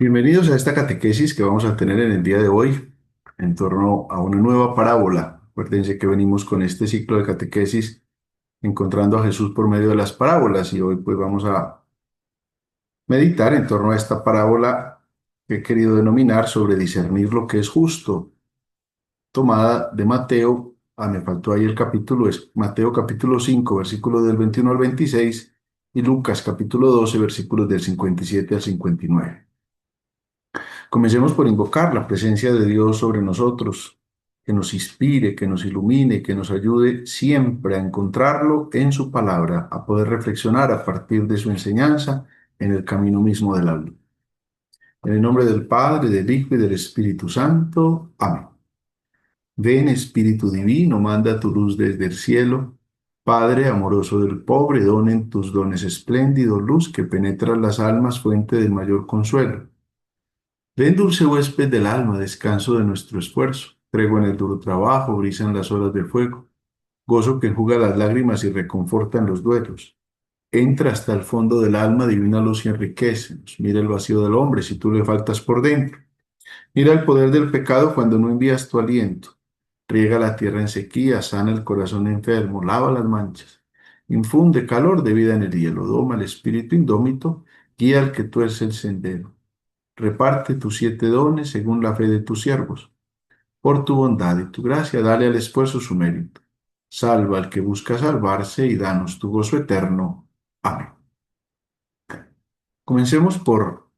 Bienvenidos a esta catequesis que vamos a tener en el día de hoy en torno a una nueva parábola. Acuérdense que venimos con este ciclo de catequesis encontrando a Jesús por medio de las parábolas y hoy pues vamos a meditar en torno a esta parábola que he querido denominar sobre discernir lo que es justo, tomada de Mateo. Me faltó ahí el capítulo, es Mateo capítulo 5, versículos del 21 al 26 y Lucas capítulo 12, versículos del 57 al 59. Comencemos por invocar la presencia de Dios sobre nosotros, que nos inspire, que nos ilumine, que nos ayude siempre a encontrarlo en su palabra, a poder reflexionar a partir de su enseñanza en el camino mismo de la vida. En el nombre del Padre, del Hijo y del Espíritu Santo. Amén. Ven, Espíritu Divino, manda tu luz desde el cielo. Padre amoroso del pobre, donen tus dones espléndidos, luz que penetra las almas, fuente del mayor consuelo. Ven, dulce huésped del alma, descanso de nuestro esfuerzo. Tregua en el duro trabajo, brisa en las horas de fuego. Gozo que enjuga las lágrimas y reconforta en los duelos. Entra hasta el fondo del alma, divina luz y enriquecenos. Mira el vacío del hombre si tú le faltas por dentro. Mira el poder del pecado cuando no envías tu aliento. Riega la tierra en sequía, sana el corazón enfermo, lava las manchas. Infunde calor de vida en el hielo, doma el espíritu indómito, guía al que tuerce el sendero. Reparte tus 7 dones según la fe de tus siervos. Por tu bondad y tu gracia, dale al esfuerzo su mérito. Salva al que busca salvarse y danos tu gozo eterno. Amén. Comencemos por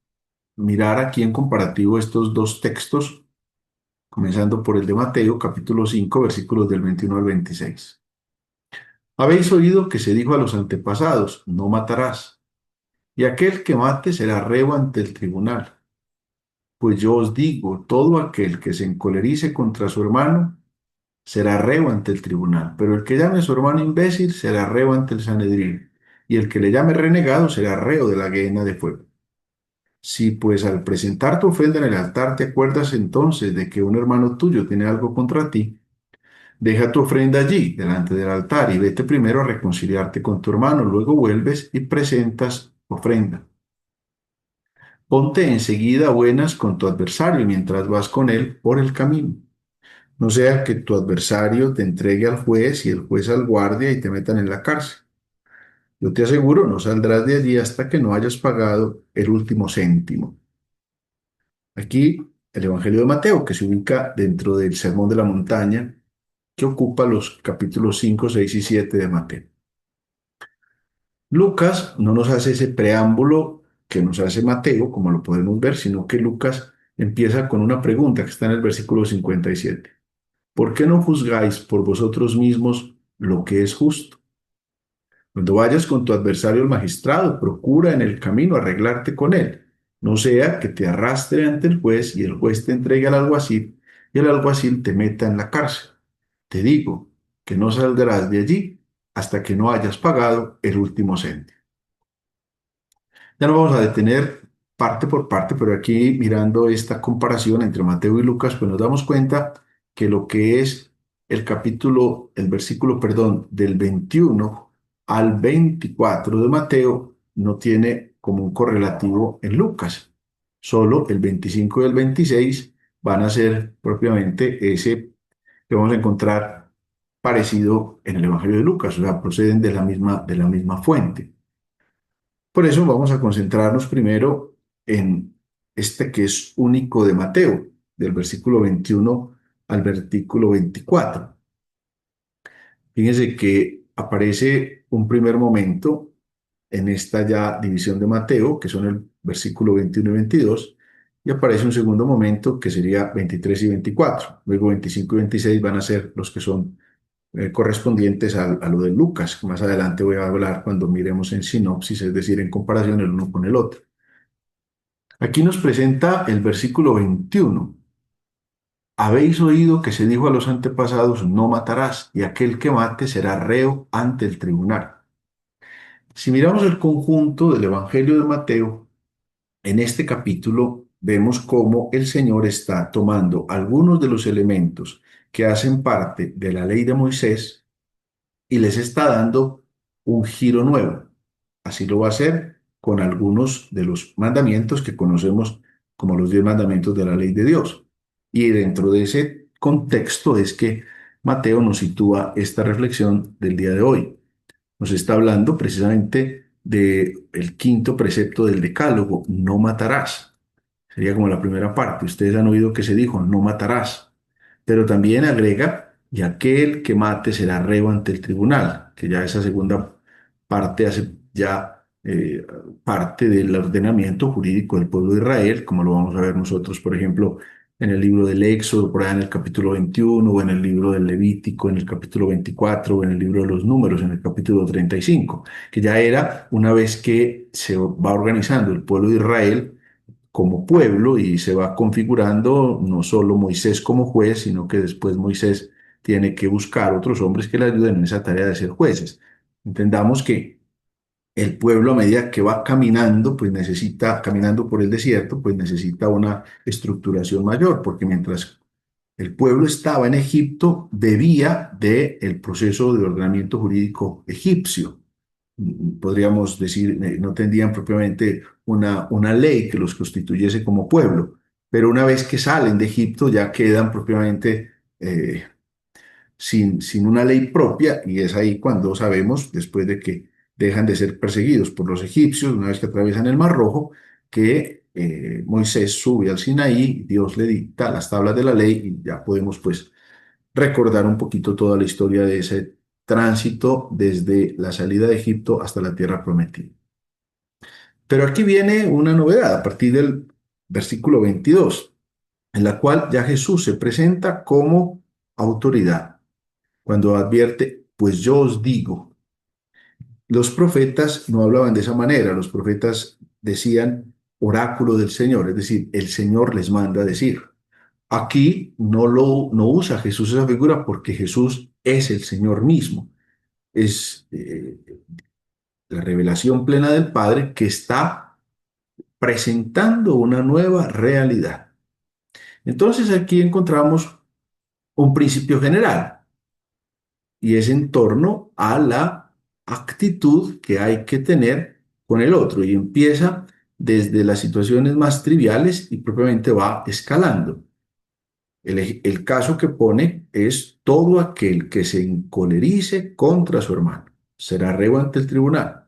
mirar aquí en comparativo estos dos textos, comenzando por el de Mateo, capítulo 5, versículos del 21 al 26. Habéis oído que se dijo a los antepasados, no matarás, y aquel que mate será reo ante el tribunal. Pues yo os digo, todo aquel que se encolerice contra su hermano será reo ante el tribunal, pero el que llame a su hermano imbécil será reo ante el Sanedrín, y el que le llame renegado será reo de la gehenna de fuego. Si pues al presentar tu ofrenda en el altar te acuerdas entonces de que un hermano tuyo tiene algo contra ti, deja tu ofrenda allí, delante del altar, y vete primero a reconciliarte con tu hermano, luego vuelves y presentas ofrenda. Ponte enseguida a buenas con tu adversario mientras vas con él por el camino. No sea que tu adversario te entregue al juez y el juez al guardia y te metan en la cárcel. Yo te aseguro, no saldrás de allí hasta que no hayas pagado el último céntimo. Aquí el Evangelio de Mateo, que se ubica dentro del Sermón de la Montaña, que ocupa los capítulos 5, 6 y 7 de Mateo. Lucas no nos hace ese preámbulo que nos hace Mateo, como lo podemos ver, sino que Lucas empieza con una pregunta que está en el versículo 57. ¿Por qué no juzgáis por vosotros mismos lo que es justo? Cuando vayas con tu adversario al magistrado, procura en el camino arreglarte con él. No sea que te arrastre ante el juez y el juez te entregue al alguacil y el alguacil te meta en la cárcel. Te digo que no saldrás de allí hasta que no hayas pagado el último céntimo. Ya nos vamos a detener parte por parte, pero aquí mirando esta comparación entre Mateo y Lucas, pues nos damos cuenta que lo que es el versículo, perdón, del 21 al 24 de Mateo no tiene como un correlativo en Lucas. Solo el 25 y el 26 van a ser propiamente ese que vamos a encontrar parecido en el Evangelio de Lucas, o sea, proceden de la misma fuente. Por eso vamos a concentrarnos primero en este que es único de Mateo, del versículo 21 al versículo 24. Fíjense que aparece un primer momento en esta ya división de Mateo, que son el versículo 21 y 22, y aparece un segundo momento que sería 23 y 24. Luego 25 y 26 van a ser los que son correspondientes a lo de Lucas. Más adelante voy a hablar cuando miremos en sinopsis, es decir, en comparación el uno con el otro. Aquí nos presenta el versículo 21. Habéis oído que se dijo a los antepasados, no matarás, y aquel que mate será reo ante el tribunal. Si miramos el conjunto del Evangelio de Mateo, en este capítulo vemos cómo el Señor está tomando algunos de los elementos que hacen parte de la ley de Moisés y les está dando un giro nuevo. Así lo va a hacer con algunos de los mandamientos que conocemos como los 10 mandamientos de la ley de Dios. Y dentro de ese contexto es que Mateo nos sitúa esta reflexión del día de hoy. Nos está hablando precisamente del quinto precepto del Decálogo: no matarás. Sería como la primera parte. Ustedes han oído que se dijo, no matarás. Pero también agrega, y aquel que mate será reo ante el tribunal, que ya esa segunda parte hace ya parte del ordenamiento jurídico del pueblo de Israel, como lo vamos a ver nosotros, por ejemplo, en el libro del Éxodo, por ahí en el capítulo 21, o en el libro del Levítico, en el capítulo 24, o en el libro de los Números, en el capítulo 35, que ya era una vez que se va organizando el pueblo de Israel como pueblo y se va configurando no solo Moisés como juez, sino que después Moisés tiene que buscar otros hombres que le ayuden en esa tarea de ser jueces. Entendamos que el pueblo, a medida que va caminando, pues necesita, caminando por el desierto, pues necesita una estructuración mayor, porque mientras el pueblo estaba en Egipto, bebía del proceso de ordenamiento jurídico egipcio. Podríamos decir, no tendrían propiamente una ley que los constituyese como pueblo, pero una vez que salen de Egipto ya quedan propiamente eh, sin una ley propia, y es ahí cuando sabemos, después de que dejan de ser perseguidos por los egipcios, una vez que atraviesan el Mar Rojo, que Moisés sube al Sinaí, Dios le dicta las tablas de la ley, y ya podemos pues recordar un poquito toda la historia de ese tránsito desde la salida de Egipto hasta la tierra prometida. Pero aquí viene una novedad a partir del versículo 22, en la cual ya Jesús se presenta como autoridad, cuando advierte, pues yo os digo. Los profetas no hablaban de esa manera, los profetas decían oráculo del Señor, es decir, el Señor les manda a decir. Aquí no usa Jesús esa figura porque Jesús es el Señor mismo. Es la revelación plena del Padre que está presentando una nueva realidad. Entonces aquí encontramos un principio general, y es en torno a la actitud que hay que tener con el otro, y empieza desde las situaciones más triviales y propiamente va escalando. El caso que pone es: todo aquel que se encolerice contra su hermano será reo ante el tribunal,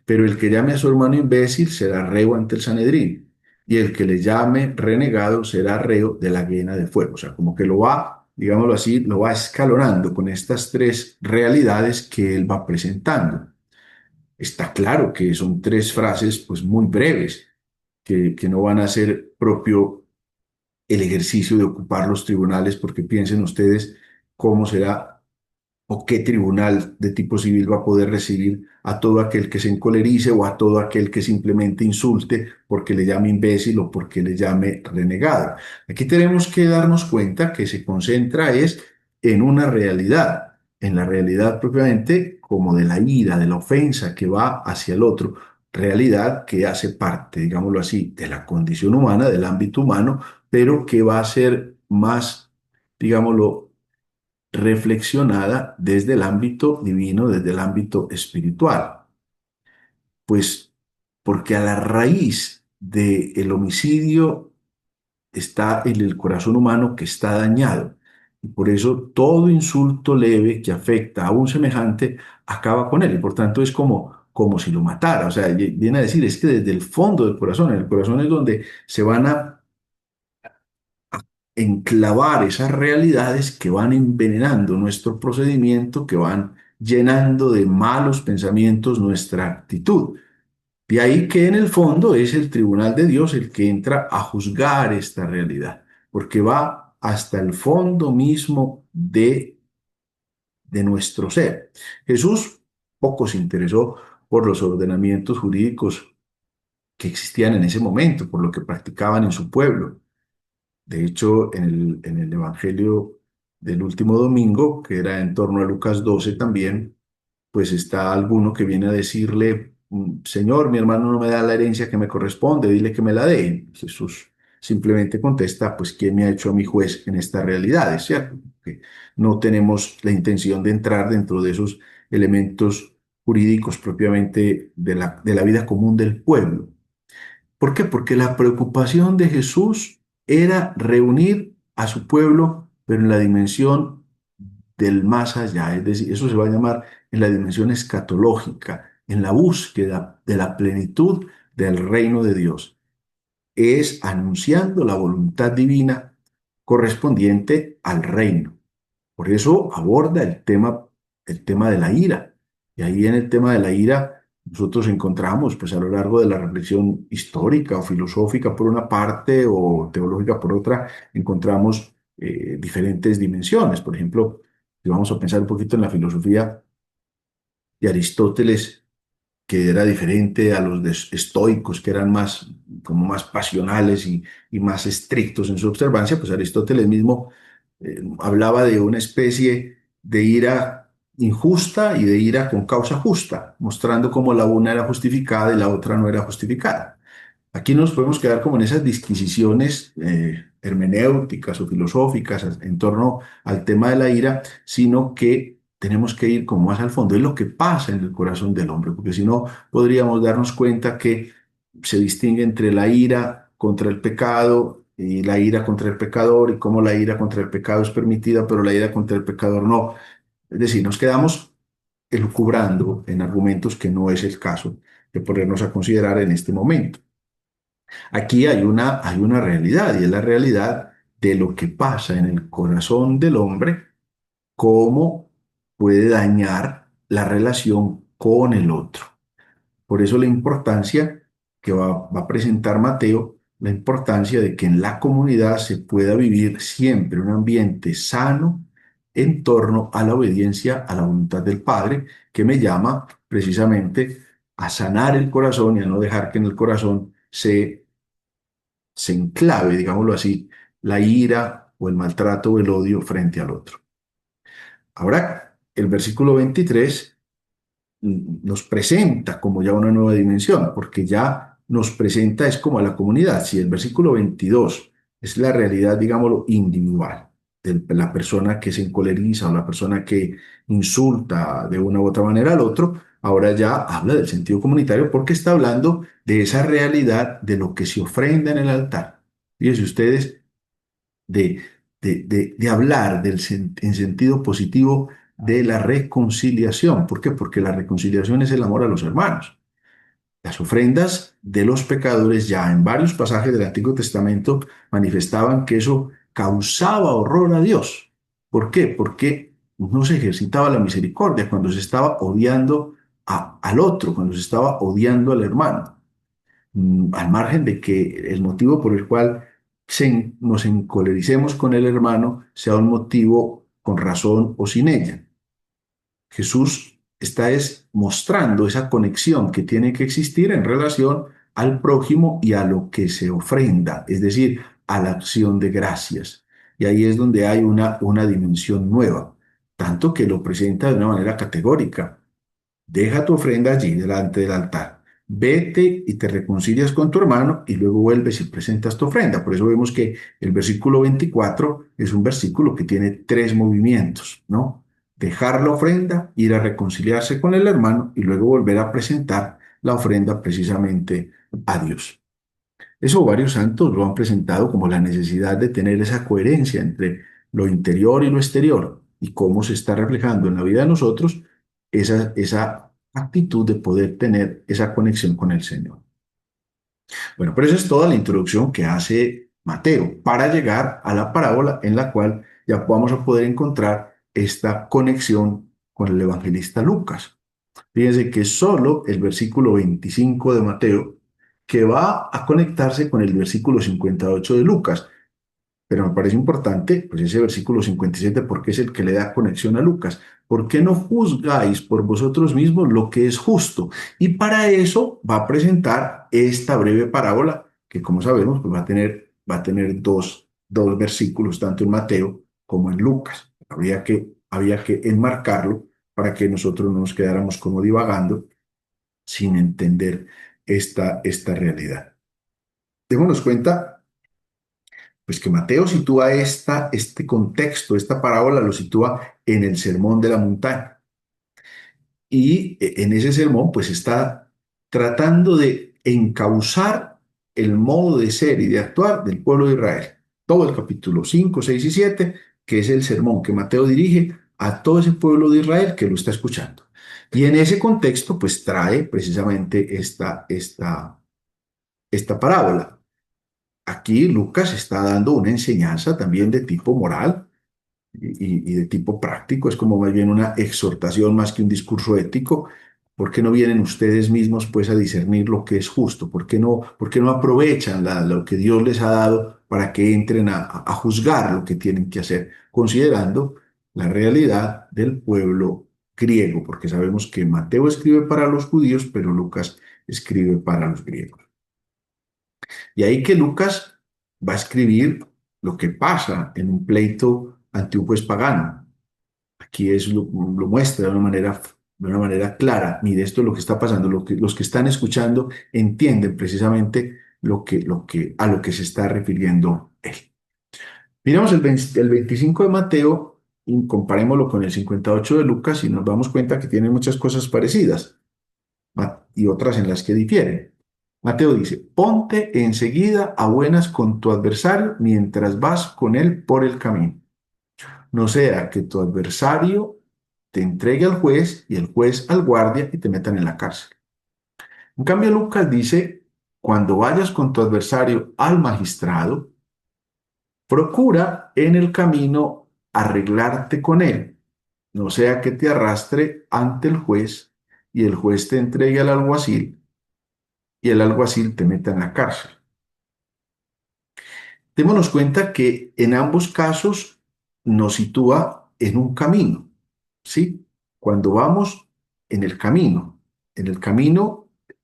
pero el que llame a su hermano imbécil será reo ante el Sanedrín, y el que le llame renegado será reo de la hiena de fuego. O sea, como que lo va, digámoslo así, lo va escalonando con estas tres realidades que él va presentando. Está claro que son tres frases pues muy breves, que no van a ser propio el ejercicio de ocupar los tribunales, porque piensen ustedes cómo será o qué tribunal de tipo civil va a poder recibir a todo aquel que se encolerice, o a todo aquel que simplemente insulte porque le llame imbécil o porque le llame renegado. Aquí tenemos que darnos cuenta que se concentra es en una realidad, en la realidad propiamente como de la ira, de la ofensa que va hacia el otro, realidad que hace parte, digámoslo así, de la condición humana, del ámbito humano, pero que va a ser más, digámoslo, reflexionada desde el ámbito divino, desde el ámbito espiritual. Pues porque a la raíz del homicidio está el corazón humano que está dañado. Y por eso todo insulto leve que afecta a un semejante acaba con él. Y por tanto es como si lo matara. O sea, viene a decir, es que desde el fondo del corazón, en el corazón es donde se van a enclavar esas realidades que van envenenando nuestro procedimiento, que van llenando de malos pensamientos nuestra actitud. De ahí que en el fondo es el tribunal de Dios el que entra a juzgar esta realidad, porque va hasta el fondo mismo de nuestro ser. Jesús poco se interesó por los ordenamientos jurídicos que existían en ese momento, por lo que practicaban en su pueblo. De hecho, en el Evangelio del último domingo, que era en torno a Lucas 12 también, pues está alguno que viene a decirle, Señor, mi hermano no me da la herencia que me corresponde, dile que me la dé. Jesús simplemente contesta, pues, ¿quién me ha hecho a mi juez en estas realidades? ¿Cierto? Que no tenemos la intención de entrar dentro de esos elementos jurídicos propiamente de la vida común del pueblo. ¿Por qué? Porque la preocupación de Jesús era reunir a su pueblo, pero en la dimensión del más allá, es decir, eso se va a llamar en la dimensión escatológica, en la búsqueda de la plenitud del reino de Dios. Es anunciando la voluntad divina correspondiente al reino. Por eso aborda el tema de la ira. Y ahí en el tema de la ira nosotros encontramos, pues a lo largo de la reflexión histórica o filosófica por una parte o teológica por otra, encontramos diferentes dimensiones. Por ejemplo, si vamos a pensar un poquito en la filosofía de Aristóteles, que era diferente a los de estoicos, que eran más, como más pasionales y más estrictos en su observancia, pues Aristóteles mismo hablaba de una especie de ira injusta y de ira con causa justa, mostrando cómo la una era justificada y la otra no era justificada. Aquí nos podemos quedar como en esas disquisiciones hermenéuticas o filosóficas en torno al tema de la ira, sino que tenemos que ir como más al fondo. Es lo que pasa en el corazón del hombre, porque si no podríamos darnos cuenta que se distingue entre la ira contra el pecado y la ira contra el pecador y cómo la ira contra el pecado es permitida, pero la ira contra el pecador no. Es decir, nos quedamos elucubrando en argumentos que no es el caso de ponernos a considerar en este momento. Aquí hay una realidad y es la realidad de lo que pasa en el corazón del hombre, cómo puede dañar la relación con el otro. Por eso la importancia que va a presentar Mateo, la importancia de que en la comunidad se pueda vivir siempre un ambiente sano en torno a la obediencia a la voluntad del Padre, que me llama precisamente a sanar el corazón y a no dejar que en el corazón se enclave, digámoslo así, la ira o el maltrato o el odio frente al otro. Ahora, el versículo 23 nos presenta como ya una nueva dimensión, porque ya nos presenta es como a la comunidad. Si el versículo 22 es la realidad, digámoslo, individual, de la persona que se encoleriza o la persona que insulta de una u otra manera al otro, ahora ya habla del sentido comunitario porque está hablando de esa realidad de lo que se ofrenda en el altar. Fíjense ustedes, de, de hablar en sentido positivo de la reconciliación. ¿Por qué? Porque la reconciliación es el amor a los hermanos. Las ofrendas de los pecadores ya en varios pasajes del Antiguo Testamento manifestaban que eso causaba horror a Dios. ¿Por qué? Porque no se ejercitaba la misericordia cuando se estaba odiando al otro, cuando se estaba odiando al hermano, al margen de que el motivo por el cual nos encolericemos con el hermano sea un motivo con razón o sin ella. Jesús está mostrando esa conexión que tiene que existir en relación al prójimo y a lo que se ofrenda, es decir, a la acción de gracias. Y ahí es donde hay una dimensión nueva, tanto que lo presenta de una manera categórica. Deja tu ofrenda allí delante del altar. Vete y te reconcilias con tu hermano y luego vuelves y presentas tu ofrenda. Por eso vemos que el versículo 24 es un versículo que tiene tres movimientos, ¿no? Dejar la ofrenda, ir a reconciliarse con el hermano y luego volver a presentar la ofrenda precisamente a Dios. Eso varios santos lo han presentado como la necesidad de tener esa coherencia entre lo interior y lo exterior y cómo se está reflejando en la vida de nosotros esa actitud de poder tener esa conexión con el Señor. Bueno, pero esa es toda la introducción que hace Mateo para llegar a la parábola en la cual ya vamos a poder encontrar esta conexión con el evangelista Lucas. Fíjense que solo el versículo 25 de Mateo que va a conectarse con el versículo 58 de Lucas. Pero me parece importante, pues ese versículo 57, porque es el que le da conexión a Lucas. ¿Por qué no juzgáis por vosotros mismos lo que es justo? Y para eso va a presentar esta breve parábola, que como sabemos, pues va a tener dos versículos, tanto en Mateo como en Lucas. Había que enmarcarlo para que nosotros no nos quedáramos como divagando sin entender esta realidad. Démonos cuenta pues que Mateo sitúa este contexto, esta parábola lo sitúa en el Sermón de la Montaña. Y en ese sermón, pues está tratando de encauzar el modo de ser y de actuar del pueblo de Israel. Todo el capítulo 5, 6 y 7, que es el sermón que Mateo dirige a todo ese pueblo de Israel que lo está escuchando. Y en ese contexto, pues trae precisamente esta parábola. Aquí Lucas está dando una enseñanza también de tipo moral y de tipo práctico, es como más bien una exhortación más que un discurso ético. ¿Por qué no vienen ustedes mismos pues a discernir lo que es justo? Por qué no aprovechan lo que Dios les ha dado para que entren a juzgar lo que tienen que hacer, considerando la realidad del pueblo griego? Porque sabemos que Mateo escribe para los judíos, pero Lucas escribe para los griegos. Y ahí que Lucas va a escribir lo que pasa en un pleito ante un juez pagano. Aquí lo muestra de una manera clara. Mire, esto es lo que está pasando. Los que están escuchando entienden precisamente a lo que se está refiriendo él. Miramos el 25 de Mateo y comparémoslo con el 58 de Lucas y nos damos cuenta que tienen muchas cosas parecidas y otras en las que difieren. Mateo dice, ponte enseguida a buenas con tu adversario mientras vas con él por el camino. No sea que tu adversario te entregue al juez y el juez al guardia y te metan en la cárcel. En cambio, Lucas dice, cuando vayas con tu adversario al magistrado, procura en el camino arreglarte con él, no sea que te arrastre ante el juez y el juez te entregue al alguacil y el alguacil te meta en la cárcel. Démonos cuenta que en ambos casos nos sitúa en un camino, ¿sí? Cuando vamos en el camino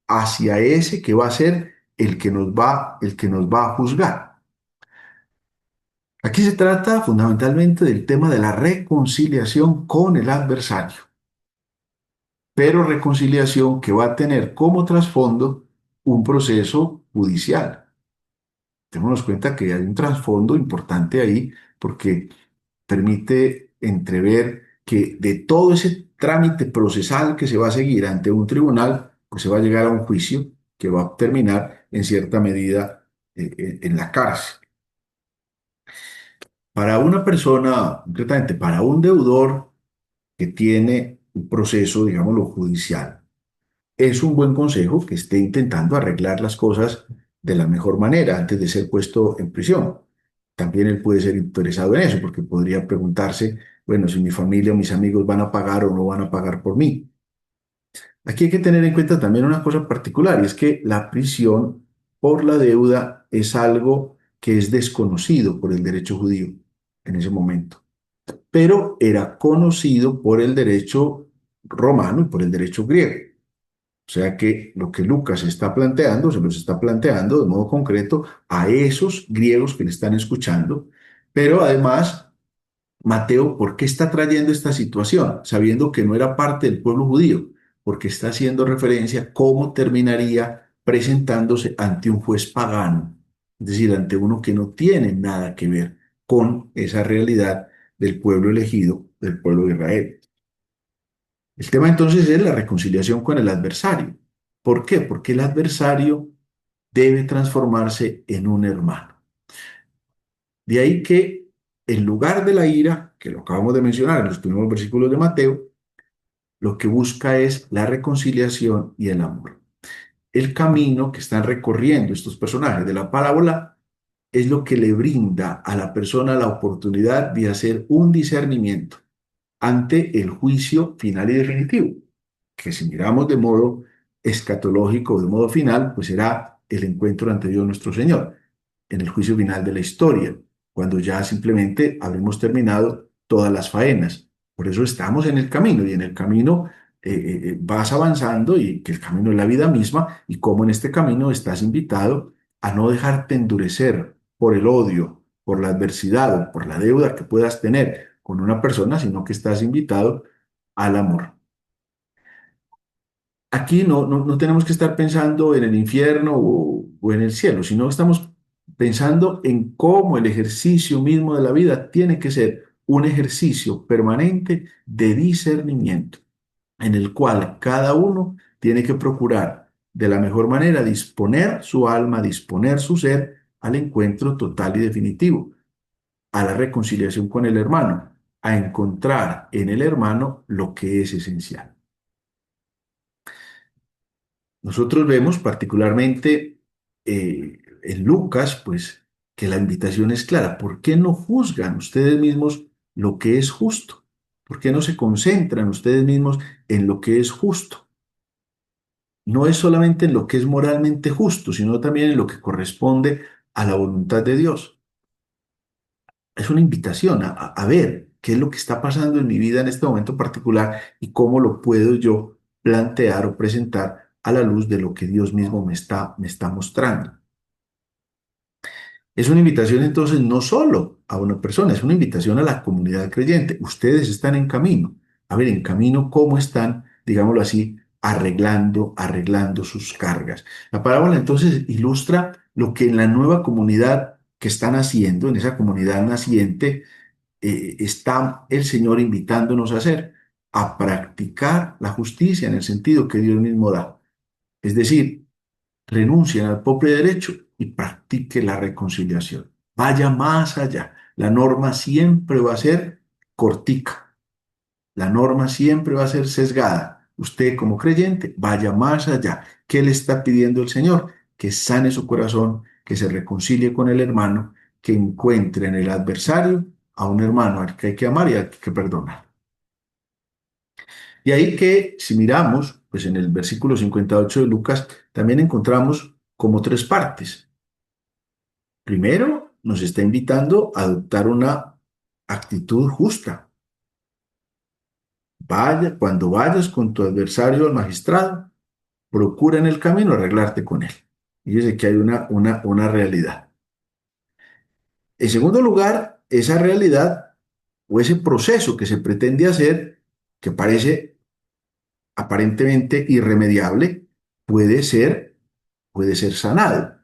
hacia ese que va a ser el que nos va a juzgar. Aquí se trata fundamentalmente del tema de la reconciliación con el adversario, pero reconciliación que va a tener como trasfondo un proceso judicial. Démonos cuenta que hay un trasfondo importante ahí porque permite entrever que de todo ese trámite procesal que se va a seguir ante un tribunal, pues se va a llegar a un juicio que va a terminar en cierta medida en la cárcel. Para una persona, concretamente para un deudor que tiene un proceso, digámoslo, judicial, es un buen consejo que esté intentando arreglar las cosas de la mejor manera antes de ser puesto en prisión. También él puede ser interesado en eso, porque podría preguntarse, bueno, si mi familia o mis amigos van a pagar o no van a pagar por mí. Aquí hay que tener en cuenta también una cosa particular, y es que la prisión por la deuda es algo que es desconocido por el derecho judío en ese momento, pero era conocido por el derecho romano y por el derecho griego. O sea que lo que Lucas está planteando, se los está planteando de modo concreto a esos griegos que le están escuchando, pero además, Mateo, ¿por qué está trayendo esta situación? Sabiendo que no era parte del pueblo judío, porque está haciendo referencia a cómo terminaría presentándose ante un juez pagano, es decir, ante uno que no tiene nada que ver con esa realidad del pueblo elegido, del pueblo de Israel. El tema entonces es la reconciliación con el adversario. ¿Por qué? Porque el adversario debe transformarse en un hermano. De ahí que en lugar de la ira, que lo acabamos de mencionar en los primeros versículos de Mateo, lo que busca es la reconciliación y el amor. El camino que están recorriendo estos personajes de la parábola es lo que le brinda a la persona la oportunidad de hacer un discernimiento ante el juicio final y definitivo, que si miramos de modo escatológico, de modo final, pues será el encuentro ante Dios nuestro Señor, en el juicio final de la historia, cuando ya simplemente habremos terminado todas las faenas. Por eso estamos en el camino y en el camino vas avanzando y que el camino es la vida misma y como en este camino estás invitado a no dejarte endurecer por el odio, por la adversidad o por la deuda que puedas tener con una persona, sino que estás invitado al amor. Aquí no tenemos que estar pensando en el infierno o en el cielo, sino estamos pensando en cómo el ejercicio mismo de la vida tiene que ser un ejercicio permanente de discernimiento, en el cual cada uno tiene que procurar de la mejor manera, disponer su alma, disponer su ser al encuentro total y definitivo, a la reconciliación con el hermano, a encontrar en el hermano lo que es esencial. Nosotros vemos particularmente en Lucas, pues, que la invitación es clara. ¿Por qué no juzgan ustedes mismos lo que es justo? ¿Por qué no se concentran ustedes mismos en lo que es justo? No es solamente en lo que es moralmente justo, sino también en lo que corresponde a la voluntad de Dios. Es una invitación a ver qué es lo que está pasando en mi vida en este momento particular y cómo lo puedo yo plantear o presentar a la luz de lo que Dios mismo me está mostrando. Es una invitación entonces no solo a una persona, es una invitación a la comunidad creyente. Ustedes están en camino. A ver, en camino, ¿cómo están, digámoslo así, arreglando sus cargas? La parábola entonces ilustra lo que en la nueva comunidad que están haciendo, en esa comunidad naciente, está el Señor invitándonos a hacer, a practicar la justicia en el sentido que Dios mismo da. Es decir, renuncien al propio derecho y practique la reconciliación. Vaya más allá. La norma siempre va a ser cortica. La norma siempre va a ser sesgada. Usted como creyente, vaya más allá. ¿Qué le está pidiendo el Señor? Que sane su corazón, que se reconcilie con el hermano, que encuentre en el adversario a un hermano al que hay que amar y al que hay que perdonar. Y ahí que, si miramos, pues en el versículo 58 de Lucas, también encontramos como tres partes. Primero, nos está invitando a adoptar una actitud justa. Cuando vayas con tu adversario al magistrado, procura en el camino arreglarte con él. Fíjese que hay una realidad. En segundo lugar, esa realidad o ese proceso que se pretende hacer, que parece aparentemente irremediable, puede ser, puede ser sanado.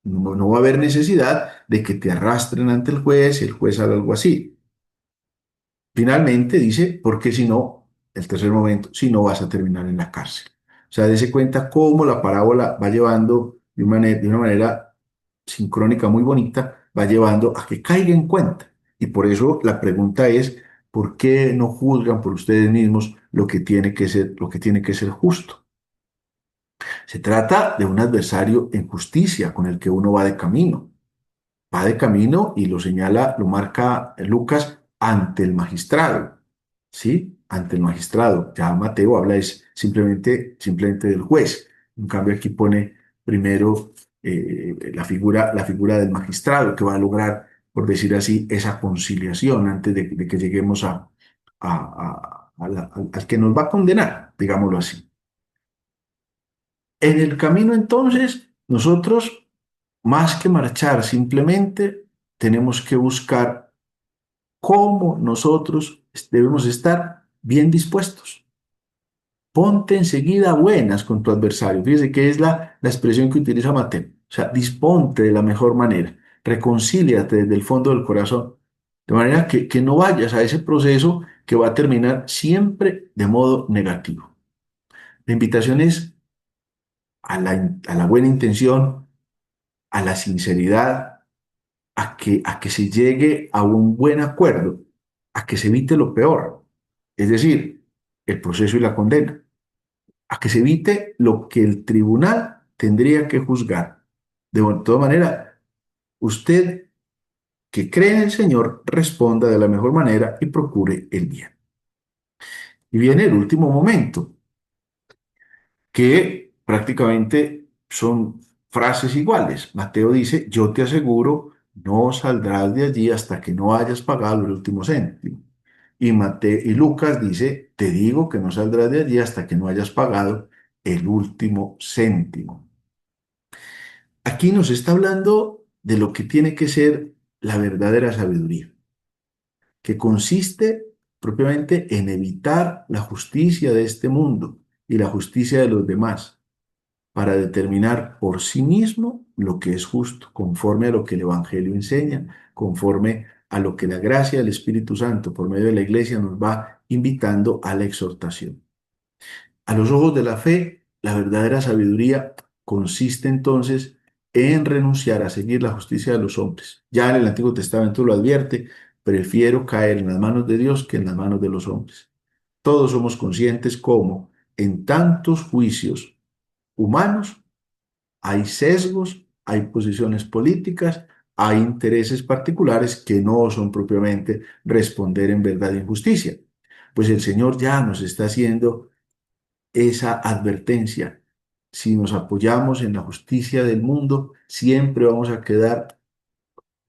No va a haber necesidad de que te arrastren ante el juez y el juez haga algo así. Finalmente dice, porque si no, el tercer momento, si no vas a terminar en la cárcel. O sea, dése cuenta cómo la parábola va llevando de una manera sincrónica muy bonita, va llevando a que caiga en cuenta. Y por eso la pregunta es, ¿por qué no juzgan por ustedes mismos lo que tiene que ser justo? Se trata de un adversario en justicia con el que uno va de camino y lo señala, lo marca Lucas ante el magistrado, ¿sí? Ante el magistrado. Ya Mateo habla es simplemente del juez. En cambio aquí pone primero la figura del magistrado que va a lograr, por decir así, esa conciliación antes de que lleguemos al que nos va a condenar, digámoslo así. En el camino entonces, nosotros, más que marchar, simplemente tenemos que buscar cómo nosotros debemos estar bien dispuestos. Ponte enseguida a buenas con tu adversario. Fíjese que es la expresión que utiliza Mateo. O sea, disponte de la mejor manera. Reconcíliate desde el fondo del corazón. De manera que no vayas a ese proceso que va a terminar siempre de modo negativo. La invitación es a la buena intención, a la sinceridad, a que se llegue a un buen acuerdo, a que se evite lo peor, es decir, el proceso y la condena, a que se evite lo que el tribunal tendría que juzgar. De todas maneras, usted que cree en el Señor responda de la mejor manera y procure el bien. Y viene el último momento, que prácticamente son frases iguales. Mateo dice, yo te aseguro, no saldrás de allí hasta que no hayas pagado el último céntimo. Y Lucas dice, te digo que no saldrás de allí hasta que no hayas pagado el último céntimo. Aquí nos está hablando de lo que tiene que ser la verdadera sabiduría, que consiste propiamente en evitar la justicia de este mundo y la justicia de los demás para determinar por sí mismo lo que es justo, conforme a lo que el Evangelio enseña, conforme a lo que la gracia del Espíritu Santo por medio de la Iglesia nos va invitando a la exhortación. A los ojos de la fe, La verdadera sabiduría consiste entonces en renunciar a seguir la justicia de los hombres. Ya en el Antiguo Testamento lo advierte, prefiero caer en las manos de Dios que en las manos de los hombres. Todos somos conscientes cómo en tantos juicios humanos hay sesgos, hay posiciones políticas, hay intereses particulares que no son propiamente responder en verdad y en justicia. Pues el Señor ya nos está haciendo esa advertencia. Si nos apoyamos en la justicia del mundo, siempre vamos a quedar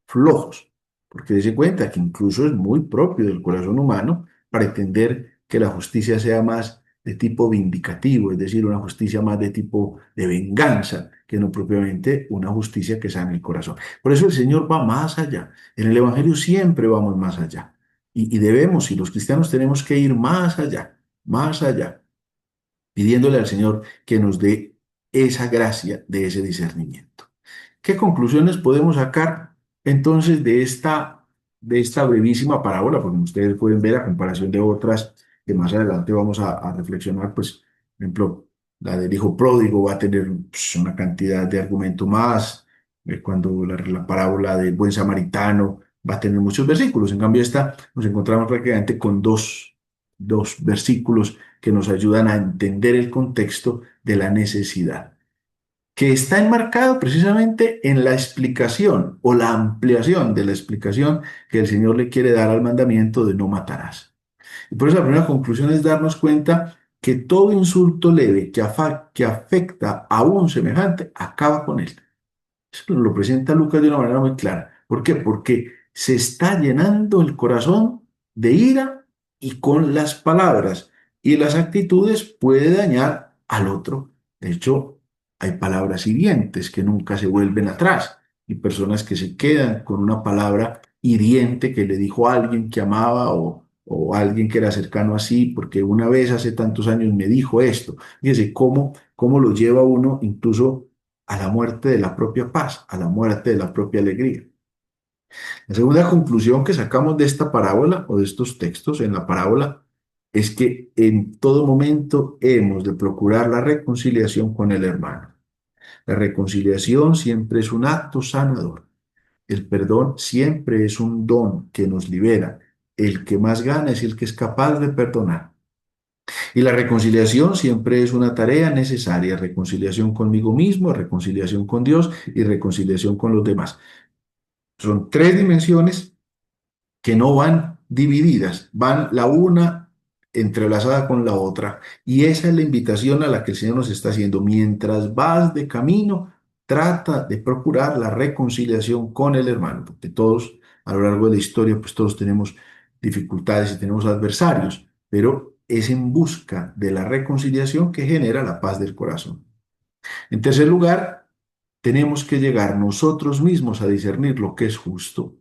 flojos, porque dése cuenta que incluso es muy propio del corazón humano pretender que la justicia sea más de tipo vindicativo, es decir, una justicia más de tipo de venganza, que no propiamente una justicia que sane el corazón. Por eso el Señor va más allá. En el Evangelio siempre vamos más allá. Y debemos, y los cristianos tenemos que ir más allá, pidiéndole al Señor que nos dé esa gracia de ese discernimiento. ¿Qué conclusiones podemos sacar entonces de esta brevísima parábola? Porque ustedes pueden ver a comparación de otras que más adelante vamos a reflexionar, pues, por ejemplo, la del hijo pródigo va a tener pues, una cantidad de argumento más, cuando la parábola del buen samaritano va a tener muchos versículos. En cambio, esta nos encontramos prácticamente con dos versículos que nos ayudan a entender el contexto de la necesidad que está enmarcado precisamente en la explicación o la ampliación de la explicación que el Señor le quiere dar al mandamiento de no matarás. Y por eso la primera conclusión es darnos cuenta que todo insulto leve que afecta a un semejante acaba con él. Eso lo presenta Lucas de una manera muy clara. ¿Por qué? Porque se está llenando el corazón de ira y con las palabras y las actitudes puede dañar al otro. De hecho, hay palabras hirientes que nunca se vuelven atrás y personas que se quedan con una palabra hiriente que le dijo a alguien que amaba o alguien que era cercano así, porque una vez hace tantos años me dijo esto. Fíjese cómo lo lleva uno incluso a la muerte de la propia paz, a la muerte de la propia alegría. La segunda conclusión que sacamos de esta parábola o de estos textos en la parábola es que en todo momento hemos de procurar la reconciliación con el hermano. La reconciliación siempre es un acto sanador. El perdón siempre es un don que nos libera. El que más gana es el que es capaz de perdonar. Y la reconciliación siempre es una tarea necesaria, reconciliación conmigo mismo, reconciliación con Dios y reconciliación con los demás. Son tres dimensiones que no van divididas, van la una entrelazada con la otra. Y esa es la invitación a la que el Señor nos está haciendo. Mientras vas de camino, trata de procurar la reconciliación con el hermano, porque todos a lo largo de la historia, pues todos tenemos dificultades y tenemos adversarios, pero es en busca de la reconciliación que genera la paz del corazón. En tercer lugar, tenemos que llegar nosotros mismos a discernir lo que es justo.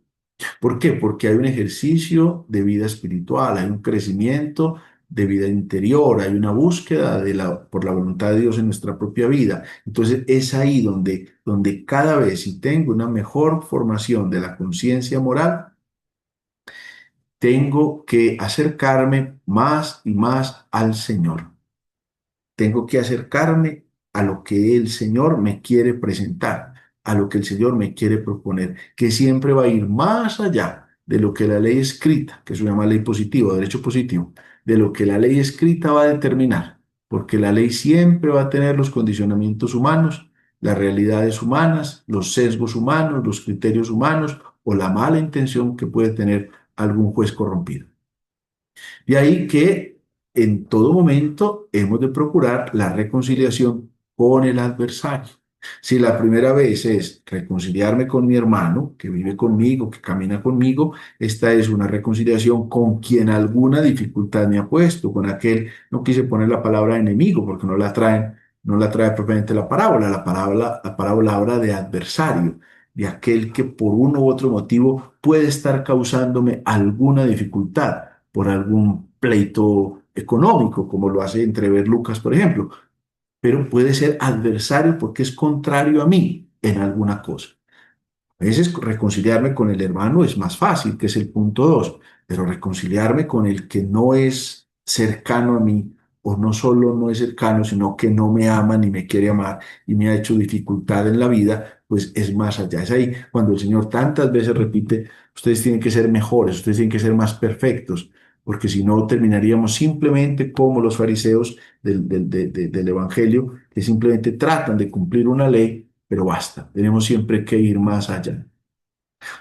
¿Por qué? Porque hay un ejercicio de vida espiritual, hay un crecimiento de vida interior, hay una búsqueda por la voluntad de Dios en nuestra propia vida. Entonces es ahí donde cada vez, si tengo una mejor formación de la conciencia moral, tengo que acercarme más y más al Señor. Tengo que acercarme a lo que el Señor me quiere presentar, a lo que el Señor me quiere proponer, que siempre va a ir más allá de lo que la ley escrita, que se llama ley positiva, derecho positivo, de lo que la ley escrita va a determinar, porque la ley siempre va a tener los condicionamientos humanos, las realidades humanas, los sesgos humanos, los criterios humanos o la mala intención que puede tener algún juez corrompido. De ahí que en todo momento hemos de procurar la reconciliación con el adversario. Si la primera vez es reconciliarme con mi hermano, que vive conmigo, que camina conmigo, esta es una reconciliación con quien alguna dificultad me ha puesto, con aquel, no quise poner la palabra enemigo porque no la trae propiamente la parábola habla de adversario, de aquel que por uno u otro motivo puede estar causándome alguna dificultad por algún pleito económico, como lo hace entrever Lucas, por ejemplo, pero puede ser adversario porque es contrario a mí en alguna cosa. A veces reconciliarme con el hermano es más fácil, que es el punto dos, pero reconciliarme con el que no es cercano a mí o no solo no es cercano, sino que no me ama ni me quiere amar y me ha hecho dificultad en la vida, pues es más allá. Es ahí cuando el Señor tantas veces repite, ustedes tienen que ser mejores, ustedes tienen que ser más perfectos, porque si no terminaríamos simplemente como los fariseos del Evangelio, que simplemente tratan de cumplir una ley, pero basta, tenemos siempre que ir más allá.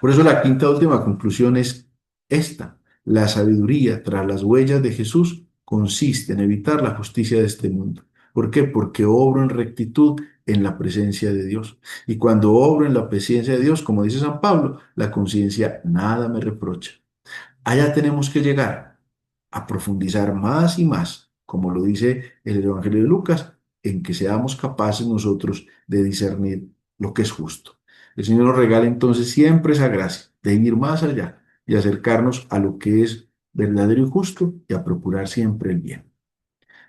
Por eso la quinta última conclusión es esta. La sabiduría tras las huellas de Jesús consiste en evitar la justicia de este mundo. ¿Por qué? Porque obro en rectitud en la presencia de Dios. Y cuando obro en la presencia de Dios, como dice San Pablo, la conciencia nada me reprocha. Allá tenemos que llegar a profundizar más y más, como lo dice el Evangelio de Lucas, en que seamos capaces nosotros de discernir lo que es justo. El Señor nos regala entonces siempre esa gracia de ir más allá y acercarnos a lo que es verdadero y justo y a procurar siempre el bien.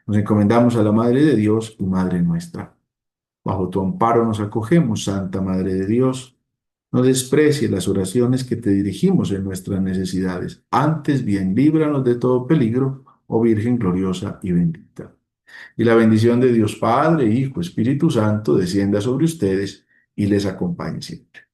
Nos encomendamos a la Madre de Dios y Madre nuestra. Bajo tu amparo nos acogemos, Santa Madre de Dios. No desprecies las oraciones que te dirigimos en nuestras necesidades. Antes bien, líbranos de todo peligro, oh Virgen gloriosa y bendita. Y la bendición de Dios Padre, Hijo, Espíritu Santo, descienda sobre ustedes y les acompañe siempre.